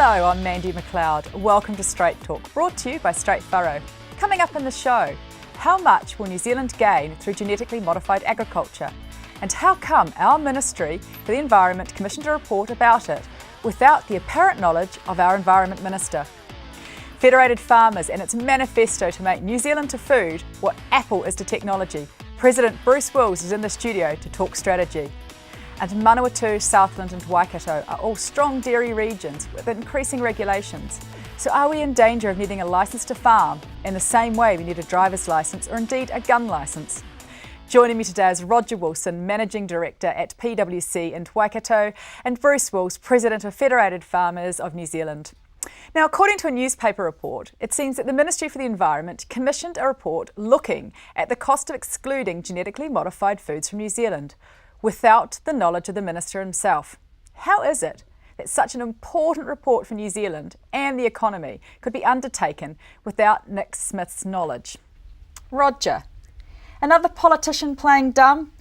Hello, I'm Mandi McLeod. Welcome to Straight Talk, brought to you by Straight Furrow. Coming up in the show, how much will New Zealand gain through genetically modified agriculture? And how come our Ministry for the Environment commissioned a report about it without the apparent knowledge of our Environment Minister? Federated Farmers and its manifesto to make New Zealand to food what Apple is to technology. President Bruce Wills is in the studio to talk strategy. And Manawatu, Southland and Waikato are all strong dairy regions with increasing regulations. So are we in danger of needing a licence to farm in the same way we need a driver's licence or indeed a gun licence? Joining me today is Roger Wilson, Managing Director at PwC in Waikato, and Bruce Wills, President of Federated Farmers of New Zealand. Now, according to a newspaper report, it seems that the Ministry for the Environment commissioned a report looking at the cost of excluding genetically modified foods from New Zealand, without the knowledge of the Minister himself. How is it that such an important report for New Zealand and the economy could be undertaken without Nick Smith's knowledge? Roger, another politician playing dumb?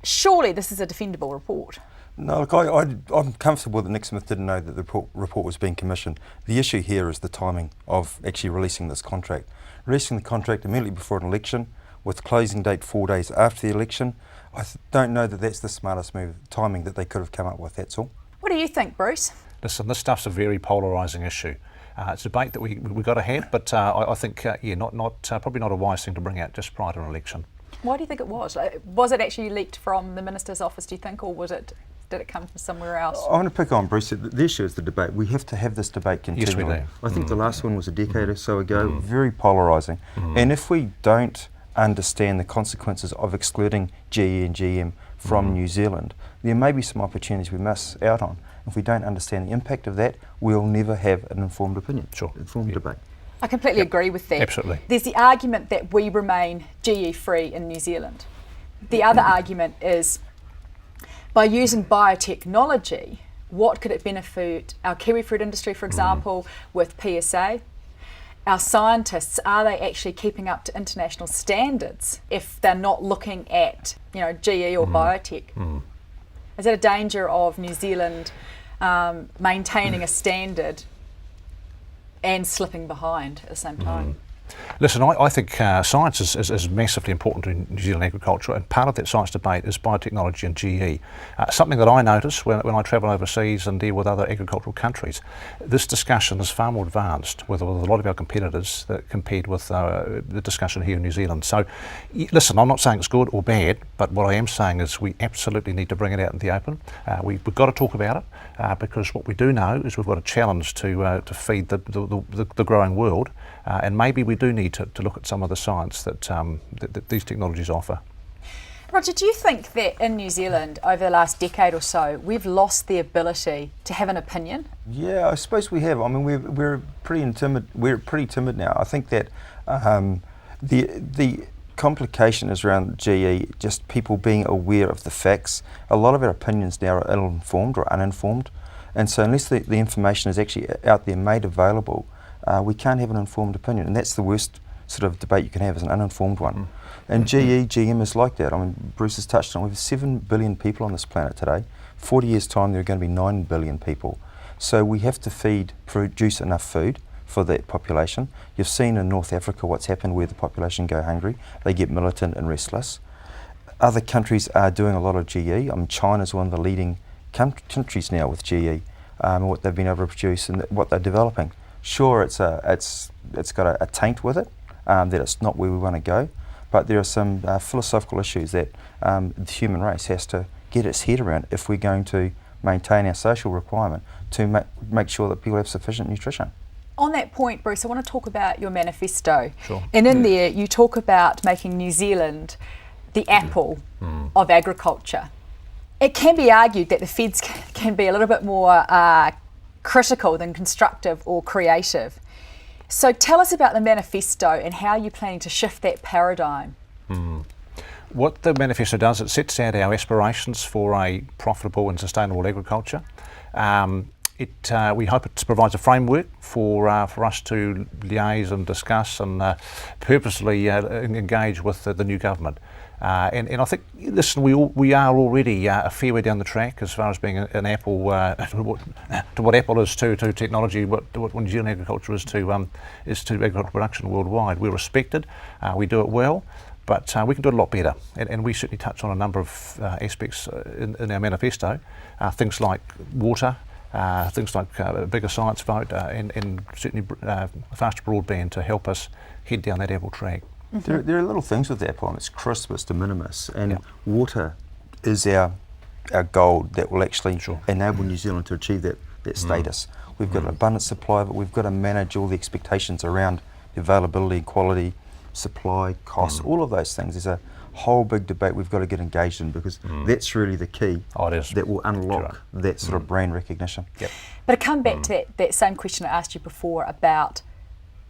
Surely this is a defendable report. No, look, I'm comfortable that Nick Smith didn't know that the report was being commissioned. The issue here is the timing of actually releasing this contract. Releasing the contract immediately before an election, with closing date 4 days after the election, I don't know that that's the smartest move, timing that they could have come up with, that's all. What do you think, Bruce? Listen, this stuff's a very polarising issue. It's a debate that we got to have, but I think, probably not a wise thing to bring out just prior to an election. Why do you think it was? Was it actually leaked from the Minister's office, do you think, or did it come from somewhere else? I want to pick on Bruce. The issue is the debate. We have to have this debate continually. Yes, we do. I think the last one was a decade or so ago, very polarising. And if we don't understand the consequences of excluding GE and GM from New Zealand, there may be some opportunities we miss out on. If we don't understand the impact of that, we'll never have an informed opinion, informed debate. I completely agree with that. Absolutely. There's the argument that we remain GE free in New Zealand. The other argument is, by using biotechnology, what could it benefit our kiwi fruit industry, for example, with PSA? Our scientists, are they actually keeping up to international standards if they're not looking at, GE or biotech? Is there a danger of New Zealand maintaining a standard and slipping behind at the same time? Listen, I think science is massively important to New Zealand agriculture, and part of that science debate is biotechnology and GE. Something that I notice when I travel overseas and deal with other agricultural countries, this discussion is far more advanced with a lot of our competitors compared with the discussion here in New Zealand. So, listen, I'm not saying it's good or bad, but what I am saying is we absolutely need to bring it out in the open. We've got to talk about it because what we do know is we've got a challenge to feed the growing world, and maybe we do need to look at some of the science that these technologies offer. Roger, do you think that in New Zealand over the last decade or so we've lost the ability to have an opinion? Yeah, I suppose we have. I mean, we're pretty timid. We're pretty timid now. I think that the complication is around GE, just people being aware of the facts. A lot of our opinions now are ill-informed or uninformed, and so unless the information is actually out there, made available, we can't have an informed opinion, and that's the worst sort of debate you can have, is an uninformed one. And GE, GM is like that. I mean, Bruce has touched on, we have 7 billion people on this planet today. 40 years' time, there are going to be 9 billion people. So we have to produce enough food for that population. You've seen in North Africa what's happened where the population go hungry. They get militant and restless. Other countries are doing a lot of GE. I mean, China's one of the leading countries now with GE, what they've been able to produce and what they're developing. Sure, it's got a taint with it, that it's not where we want to go, but there are some philosophical issues that the human race has to get its head around if we're going to maintain our social requirement to make sure that people have sufficient nutrition. On that point, Bruce, I want to talk about your manifesto. Sure. And in there you talk about making New Zealand the Apple of agriculture. It can be argued that the feds can be a little bit more critical than constructive or creative. So tell us about the manifesto and how you're planning to shift that paradigm. What the manifesto does, it sets out our aspirations for a profitable and sustainable agriculture. We hope it provides a framework for us to liaise and discuss and purposely engage with the new government. And I think, listen, we are already a fair way down the track as far as being an Apple, to what Apple is to technology, what New Zealand agriculture is to agricultural production worldwide. We're respected, we do it well, but we can do it a lot better. And we certainly touch on a number of aspects in our manifesto, things like water, things like a bigger science vote, and certainly faster broadband to help us head down that Apple track. There are little things with Apple, and it's crisp, it's de minimis, and water is our gold that will actually enable New Zealand to achieve that status. We've got an abundant supply of it. We've got to manage all the expectations around availability, quality, supply, cost, all of those things. There's a whole big debate we've got to get engaged in, because that's really the key that will unlock that sort of brand recognition. But I come back to that same question I asked you before about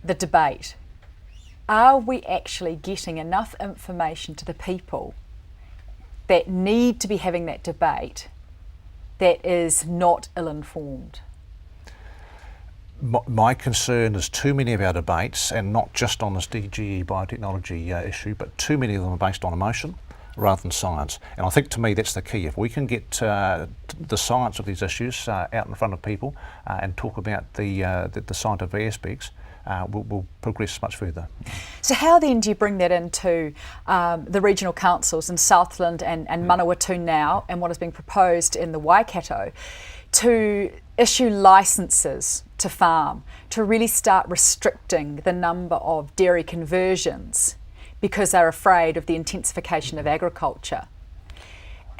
the debate. Are we actually getting enough information to the people that need to be having that debate that is not ill-informed? My concern is too many of our debates, and not just on this DGE biotechnology issue, but too many of them are based on emotion rather than science. And I think, to me, that's the key. If we can get the science of these issues out in front of people and talk about the scientific aspects, we'll progress much further. So how then do you bring that into the regional councils in Southland and Manawatu now, and what is being proposed in the Waikato, to issue licences to farm, to really start restricting the number of dairy conversions because they're afraid of the intensification of agriculture?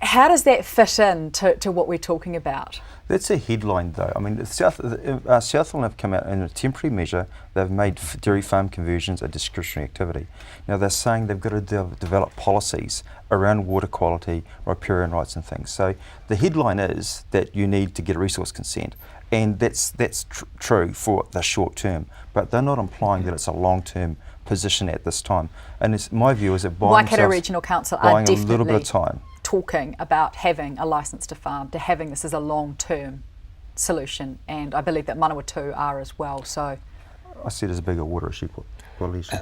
How does that fit in to what we're talking about? That's a headline, though. I mean, Southland have come out in a temporary measure. They've made dairy farm conversions a discretionary activity. Now, they're saying they've got to develop policies around water quality, riparian rights and things. So the headline is that you need to get a resource consent, and that's true for the short term, but they're not implying that it's a long-term position at this time. And it's, my view is that Waikato Regional Council are buying a definitely little bit of time. Talking about having a licence to farm, to having this as a long-term solution, and I believe that Manawatu are as well. So I see it as a bigger water issue.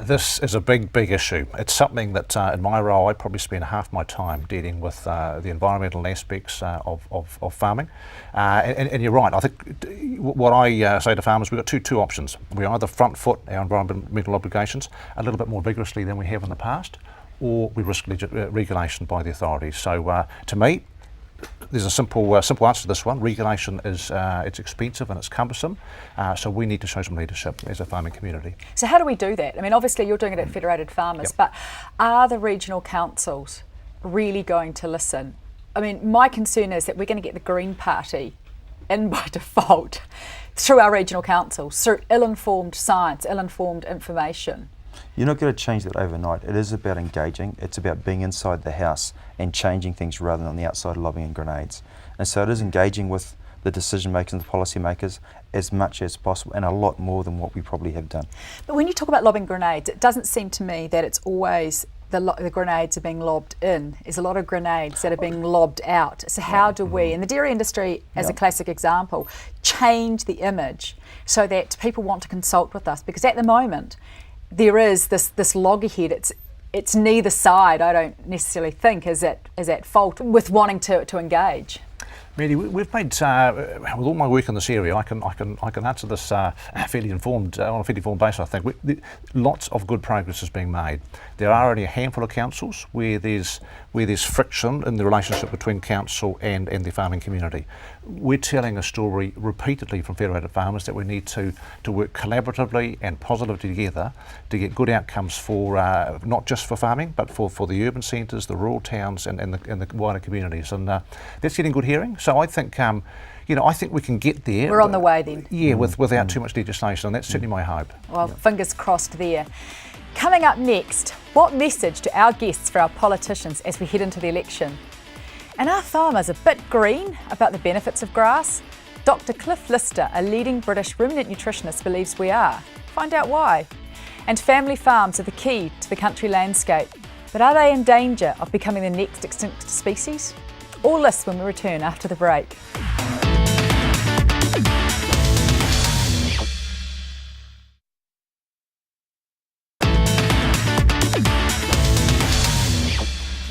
This is a big issue. It's something that in my role I probably spend half my time dealing with the environmental aspects of farming. And you're right. I think what I say to farmers, we've got two options. We either front foot our environmental obligations a little bit more vigorously than we have in the past, or we risk regulation by the authorities. So to me, there's a simple answer to this one. Regulation is it's expensive and it's cumbersome, so we need to show some leadership as a farming community. So how do we do that? I mean, obviously you're doing it at Federated Farmers, but are the regional councils really going to listen? I mean, my concern is that we're going to get the Green Party in by default through our regional councils, through ill-informed science, ill-informed information. You're not going to change that overnight. It is about engaging. It's about being inside the house and changing things rather than on the outside lobbying grenades. And so it is engaging with the decision makers and the policy makers as much as possible, and a lot more than what we probably have done. But when you talk about lobbing grenades, it doesn't seem to me that it's always the grenades are being lobbed in. There's a lot of grenades that are being lobbed out. So how do we, in the dairy industry as a classic example, change the image so that people want to consult with us? Because at the moment, there is this loggerhead. It's neither side, I don't necessarily think, is at fault with wanting to engage. Mandy, we've made with all my work in this area, I can answer this fairly informed on a fairly informed basis. I think lots of good progress is being made. There are only a handful of councils where there's friction in the relationship between council and the farming community. We're telling a story repeatedly from Federated Farmers that we need to work collaboratively and positively together to get good outcomes for not just for farming, but for the urban centres, the rural towns, and the wider communities. And that's getting good hearing. So I think I think we can get there. We're on the way then. Yeah, without too much legislation, and that's certainly my hope. Well, fingers crossed there. Coming up next, what message to our guests for our politicians as we head into the election? And are farmers a bit green about the benefits of grass? Dr. Cliff Lister, a leading British ruminant nutritionist, believes we are. Find out why. And family farms are the key to the country landscape, but are they in danger of becoming the next extinct species? All this when we return after the break.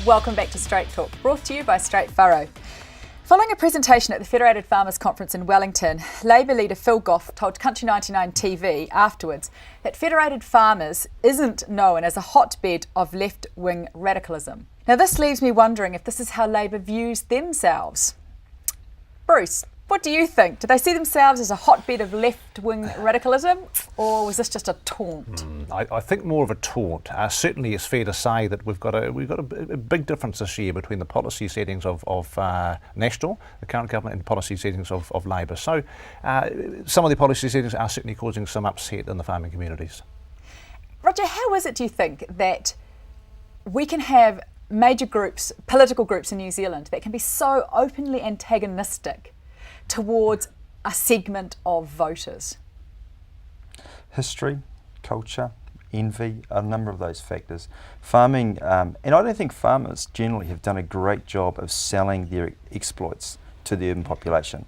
Welcome back to Straight Talk, brought to you by Straight Furrow. Following a presentation at the Federated Farmers Conference in Wellington, Labour leader Phil Goff told Country 99 TV afterwards that Federated Farmers isn't known as a hotbed of left-wing radicalism. Now this leaves me wondering if this is how Labour views themselves. Bruce, what do you think? Do they see themselves as a hotbed of left-wing radicalism, or was this just a taunt? I think more of a taunt. Certainly, it's fair to say that we've got a big difference this year between the policy settings of National, the current government, and the policy settings of Labour. So, some of the policy settings are certainly causing some upset in the farming communities. Roger, how is it, do you think, that we can have major groups, political groups in New Zealand, that can be so openly antagonistic towards a segment of voters? History, culture, envy, a number of those factors. Farming, and I don't think farmers generally have done a great job of selling their exploits to the urban population.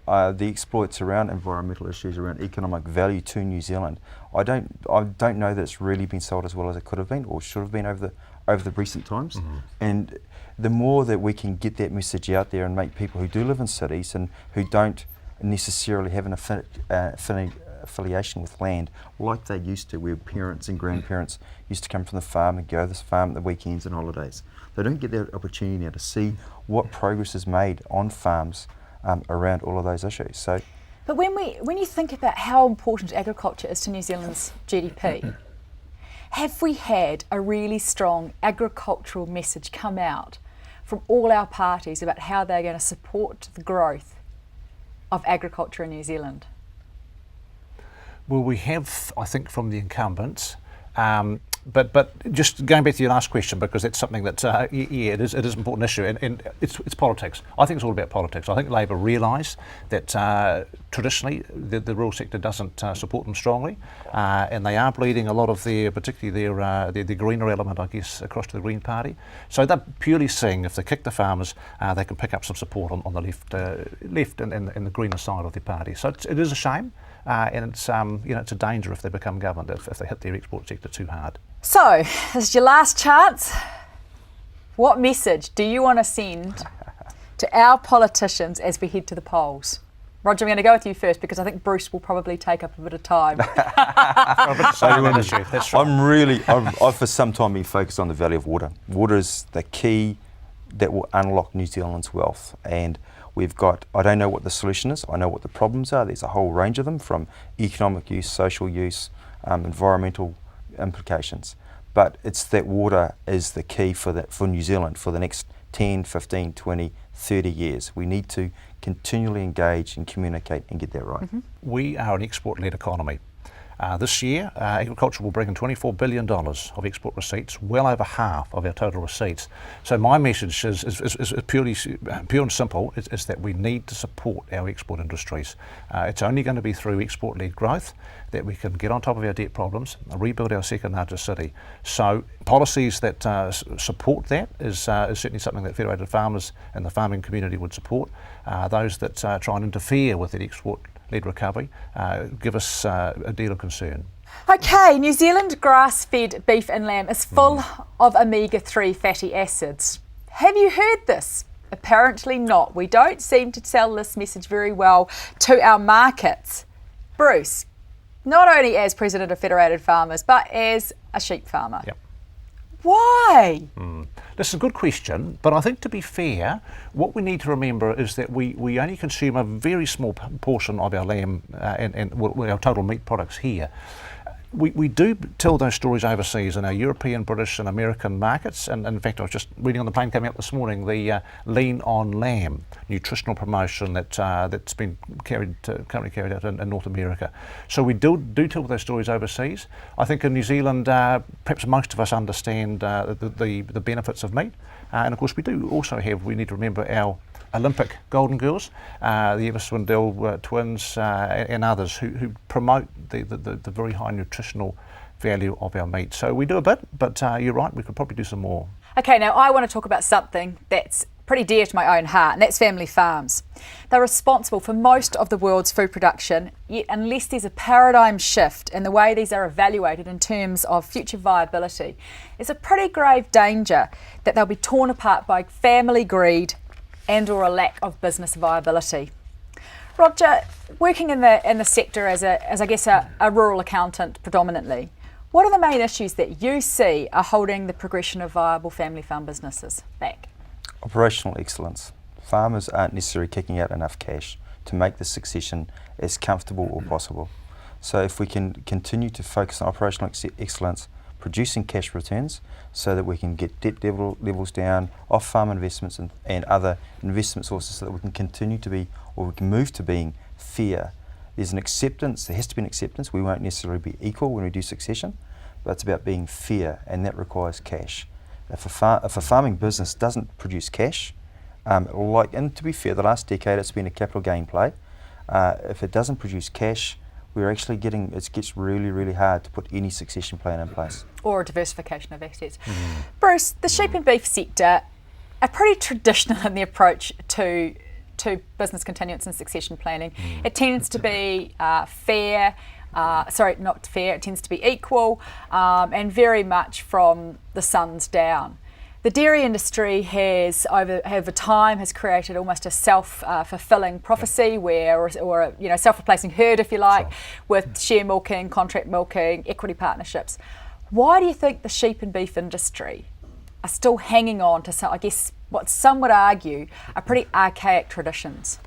The exploits around environmental issues, around economic value to New Zealand, I don't know that it's really been sold as well as it could have been or should have been over the recent times. And the more that we can get that message out there and make people who do live in cities and who don't necessarily have an affiliation with land like they used to, where parents and grandparents used to come from the farm and go to this farm at the weekends and holidays. They don't get that opportunity now to see what progress is made on farms around all of those issues. So, but when you think about how important agriculture is to New Zealand's GDP, have we had a really strong agricultural message come out from all our parties about how they're going to support the growth of agriculture in New Zealand? Well, we have, I think, from the incumbents. But just going back to your last question, because that's something that, it is an important issue, and it's politics. I think it's all about politics. I think Labour realise that traditionally the rural sector doesn't support them strongly, and they are bleeding a lot of particularly their greener element, I guess, across to the Green Party. So they're purely seeing if they kick the farmers, they can pick up some support on the left and the greener side of their party. So it is a shame. And it's it's a danger if they become government, if they hit their export sector too hard. So, this is your last chance. What message do you want to send to our politicians as we head to the polls? Roger, I'm going to go with you first because I think Bruce will probably take up a bit of time. I've for some time been focused on the value of water. Water is the key that will unlock New Zealand's wealth, and we've got, I don't know what the solution is, I know what the problems are. There's a whole range of them, from economic use, social use, environmental implications. But it's that water is the key for New Zealand for the next 10, 15, 20, 30 years. We need to continually engage and communicate and get that right. We are an export-led economy. This year, agriculture will bring in $24 billion of export receipts, well over half of our total receipts. So my message is pure and simple, is that we need to support our export industries. It's only going to be through export-led growth that we can get on top of our debt problems, rebuild our second largest city. So policies that support that is certainly something that Federated Farmers and the farming community would support. Those that try and interfere with that export-led recovery give us a deal of concern. Okay, New Zealand grass-fed beef and lamb is full of omega-3 fatty acids. Have you heard this? Apparently not. We don't seem to sell this message very well to our markets. Bruce, not only as president of Federated Farmers, but as a sheep farmer. Yep. Why? This is a good question, but I think, to be fair, what we need to remember is that we only consume a very small portion of our lamb and our total meat products here. We do tell those stories overseas in our European, British and American markets, and in fact I was just reading on the plane coming up this morning the Lean on Lamb nutritional promotion that's been currently carried out in North America. So we do tell those stories overseas. I think in New Zealand perhaps most of us understand the benefits of meat, and of course we need to remember our Olympic golden girls, the Eva Swindell twins and others who promote the very high nutritional value of our meat. So we do a bit, but you're right, we could probably do some more. Okay, now I want to talk about something that's pretty dear to my own heart, and that's family farms. They're responsible for most of the world's food production, yet unless there's a paradigm shift in the way these are evaluated in terms of future viability, there's a pretty grave danger that they'll be torn apart by family greed and or a lack of business viability. Roger, working in the sector as I guess a rural accountant predominantly, what are the main issues that you see are holding the progression of viable family farm businesses back? Operational excellence. Farmers aren't necessarily kicking out enough cash to make the succession as comfortable or possible. So if we can continue to focus on operational excellence, producing cash returns so that we can get debt levels down, off-farm investments and other investment sources so that we can continue to be, or we can move to being fair. There's an acceptance, there has to be an acceptance. We won't necessarily be equal when we do succession, but it's about being fair, and that requires cash. If a farming business doesn't produce cash, and to be fair, the last decade it's been a capital gain play. If it doesn't produce cash, we're actually it gets really, really hard to put any succession plan in place. Or a diversification of assets. Bruce, the sheep and beef sector are pretty traditional in the approach to business continuance and succession planning. It tends to be fair. Not fair, it tends to be equal and very much from the suns down. The dairy industry has, over time, has created almost a self-fulfilling prophecy or a self-replacing herd, if you like, with share milking, contract milking, equity partnerships. Why do you think the sheep and beef industry are still hanging on to, I guess, what some would argue are pretty archaic traditions?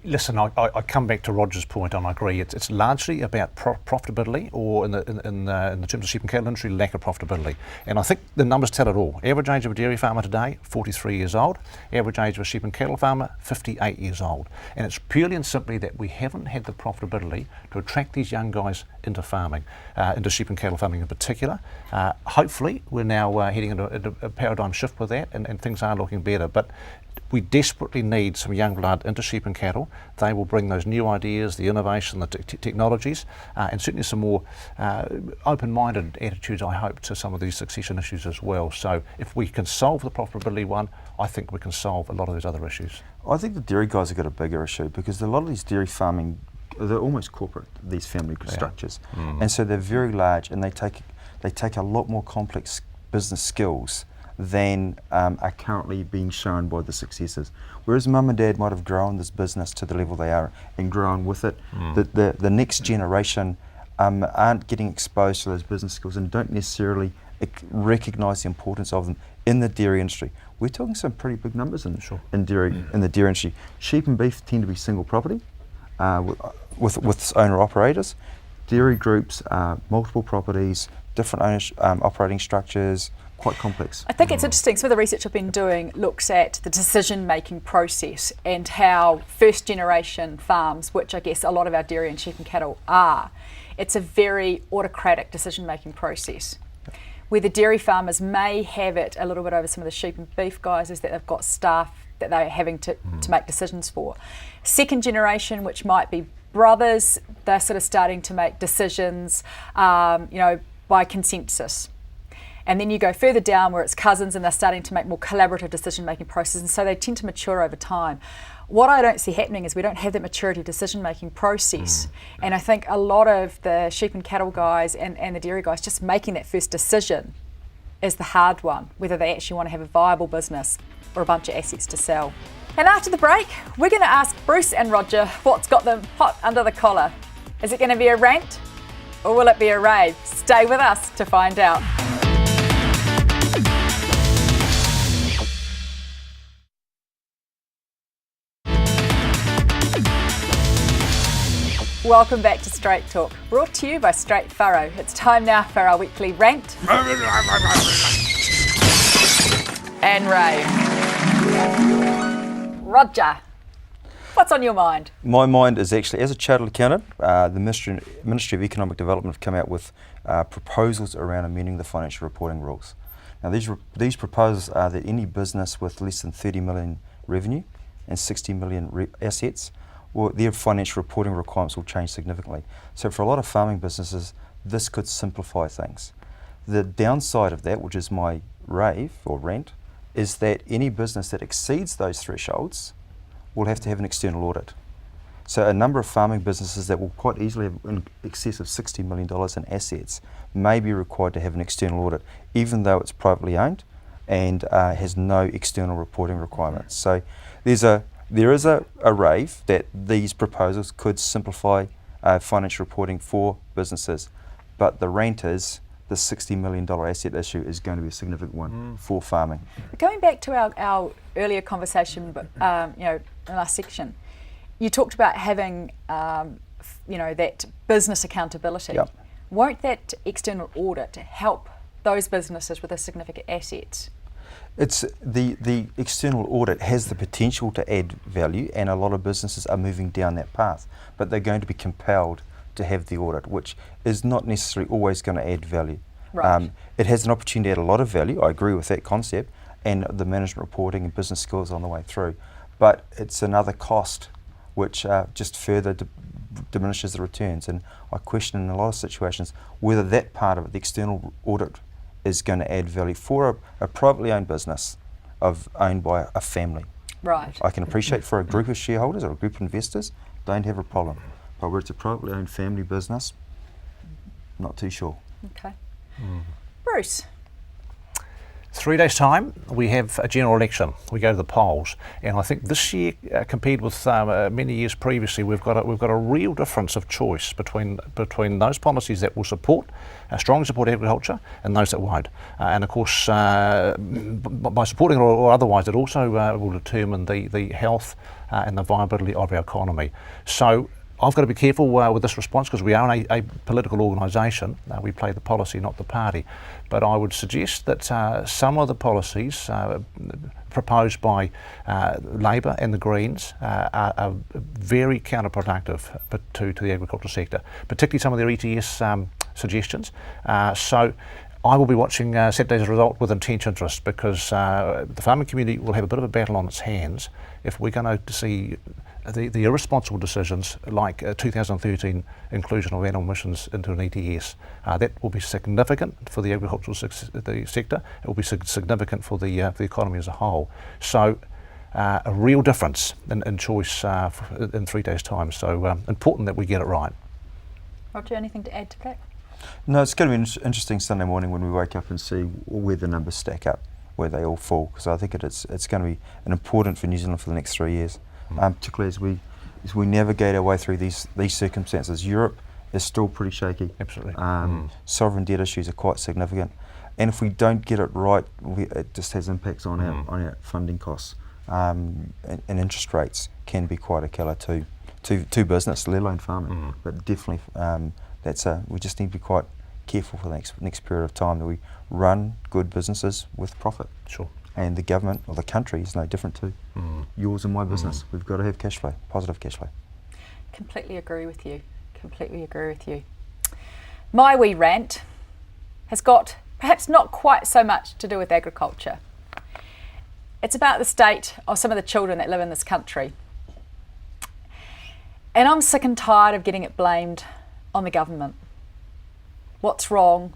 Listen, I come back to Roger's point, and I agree. It's largely about profitability, or in the terms of sheep and cattle industry, lack of profitability. And I think the numbers tell it all. Average age of a dairy farmer today, 43 years old. Average age of a sheep and cattle farmer, 58 years old. And it's purely and simply that we haven't had the profitability to attract these young guys into farming, into sheep and cattle farming in particular. Hopefully, we're now heading into a paradigm shift with that, and things are looking better. But we desperately need some young blood into sheep and cattle. They will bring those new ideas, the innovation, the technologies, and certainly some more open-minded attitudes, I hope, to some of these succession issues as well. So if we can solve the profitability one, I think we can solve a lot of these other issues. I think the dairy guys have got a bigger issue, because a lot of these dairy farming, they're almost corporate, these family structures. And so they're very large, and they take a lot more complex business skills than are currently being shown by the successors. Whereas mum and dad might have grown this business to the level they are and grown with it, the next generation aren't getting exposed to those business skills and don't necessarily recognise the importance of them in the dairy industry. We're talking some pretty big numbers in the dairy industry. Sheep and beef tend to be single property with owner operators. Dairy groups, multiple properties, different operating structures, quite complex. I think it's interesting. Some of the research I've been doing looks at the decision-making process and how first-generation farms, which I guess a lot of our dairy and sheep and cattle are, it's a very autocratic decision-making process. Where the dairy farmers may have it a little bit over some of the sheep and beef guys is that they've got staff that they're having to make decisions for. Second generation, which might be brothers, they're sort of starting to make decisions, by consensus. And then you go further down where it's cousins and they're starting to make more collaborative decision-making processes, and so they tend to mature over time. What I don't see happening is we don't have that maturity decision-making process. And I think a lot of the sheep and cattle guys and the dairy guys just making that first decision is the hard one, whether they actually want to have a viable business or a bunch of assets to sell. And after the break, we're going to ask Bruce and Roger what's got them hot under the collar. Is it going to be a rant or will it be a rave? Stay with us to find out. Welcome back to Straight Talk, brought to you by Straight Furrow. It's time now for our weekly rant and rave. Roger, what's on your mind? My mind is actually, as a chartered accountant, the Ministry of Economic Development have come out with proposals around amending the financial reporting rules. Now these proposals are that any business with less than 30 million revenue and 60 million assets, well, their financial reporting requirements will change significantly. So for a lot of farming businesses, this could simplify things. The downside of that, which is my rave or rant, is that any business that exceeds those thresholds will have to have an external audit. So a number of farming businesses that will quite easily have in excess of $60 million in assets may be required to have an external audit, even though it's privately owned and has no external reporting requirements. So there is a rave that these proposals could simplify financial reporting for businesses, but the rant is the $60 million asset issue is going to be a significant one for farming. Going back to our earlier conversation, but in the last section, you talked about having that business accountability. Yep. Won't that external audit help those businesses with a significant assets? It's the external audit has the potential to add value, and a lot of businesses are moving down that path, but they're going to be compelled to have the audit, which is not necessarily always going to add value. Right. It has an opportunity to add a lot of value. I agree with that concept, and the management reporting and business skills on the way through, but it's another cost which just further diminishes the returns. And I question in a lot of situations whether that part of it, the external audit, is going to add value for a privately owned business owned by a family. Right. I can appreciate for a group of shareholders or a group of investors, don't have a problem. But where it's a privately owned family business, not too sure. Okay. Bruce. 3 days' time, we have a general election. We go to the polls, and I think this year, compared with many years previously, we've got a real difference of choice between those policies that will strongly support agriculture and those that won't. And of course, by supporting it or otherwise, it also will determine the health and the viability of our economy. So I've got to be careful with this response because we are a political organisation. We play the policy, not the party. But I would suggest that some of the policies proposed by Labor and the Greens are very counterproductive to the agricultural sector, particularly some of their ETS suggestions. So I will be watching Saturday's result with intense interest because the farming community will have a bit of a battle on its hands if we're going to see the irresponsible decisions like 2013 inclusion of animal emissions into an ETS. That will be significant for the agricultural sector. It will be significant for the economy as a whole. So a real difference in choice in 3 days' time. So important that we get it right. Roger, anything to add to that? No, it's going to be interesting Sunday morning when we wake up and see where the numbers stack up, where they all fall, because I think it's going to be important for New Zealand for the next 3 years. Particularly as we navigate our way through these circumstances. Europe is still pretty shaky. Absolutely. Sovereign debt issues are quite significant, and if we don't get it right, it just has impacts on our funding costs, and interest rates can be quite a killer to business, let alone farming. But definitely, we just need to be quite careful for the next period of time that we run good businesses with profit. Sure. And the government or the country is no different too. Yours and my business. We've got to have cash flow, positive cash flow. Completely agree with you. Completely agree with you. My wee rant has got perhaps not quite so much to do with agriculture. It's about the state of some of the children that live in this country. And I'm sick and tired of getting it blamed on the government. What's wrong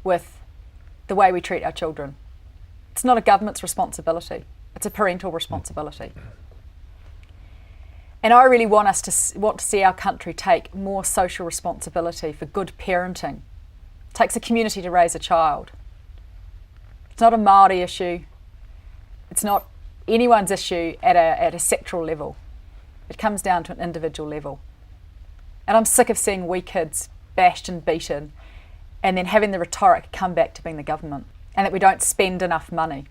with the way we treat our children? It's not a government's responsibility. It's a parental responsibility. And I really want to see our country take more social responsibility for good parenting. It takes a community to raise a child. It's not a Māori issue. It's not anyone's issue at a sectoral level. It comes down to an individual level. And I'm sick of seeing wee kids bashed and beaten and then having the rhetoric come back to being the government and that we don't spend enough money.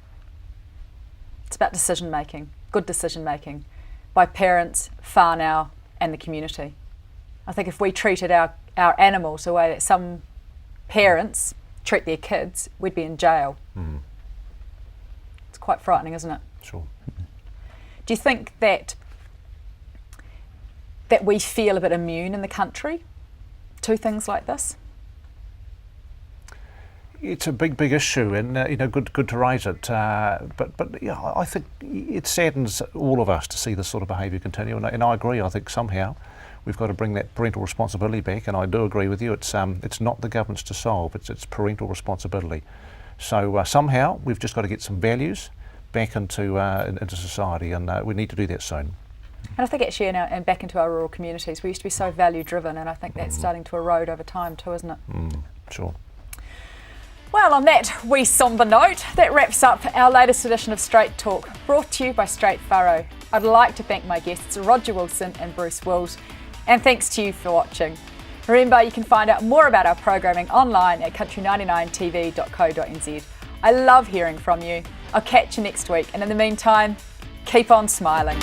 It's about decision making, good decision making by parents, whānau and the community. I think if we treated our animals the way that some parents treat their kids, we'd be in jail. It's quite frightening, isn't it? Sure. Do you think that we feel a bit immune in the country to things like this? It's a big issue, and good to raise it. But yeah, I think it saddens all of us to see this sort of behaviour continue. And I agree. I think somehow we've got to bring that parental responsibility back. And I do agree with you. It's not the government's to solve. It's parental responsibility. So somehow we've just got to get some values back into society, and we need to do that soon. And I think actually and back into our rural communities, we used to be so value driven, and I think that's starting to erode over time too, isn't it? Sure. Well, on that wee sombre note, that wraps up our latest edition of Straight Talk, brought to you by Straight Furrow. I'd like to thank my guests Roger Wilson and Bruce Wills, and thanks to you for watching. Remember, you can find out more about our programming online at country99tv.co.nz. I love hearing from you. I'll catch you next week, and in the meantime, keep on smiling.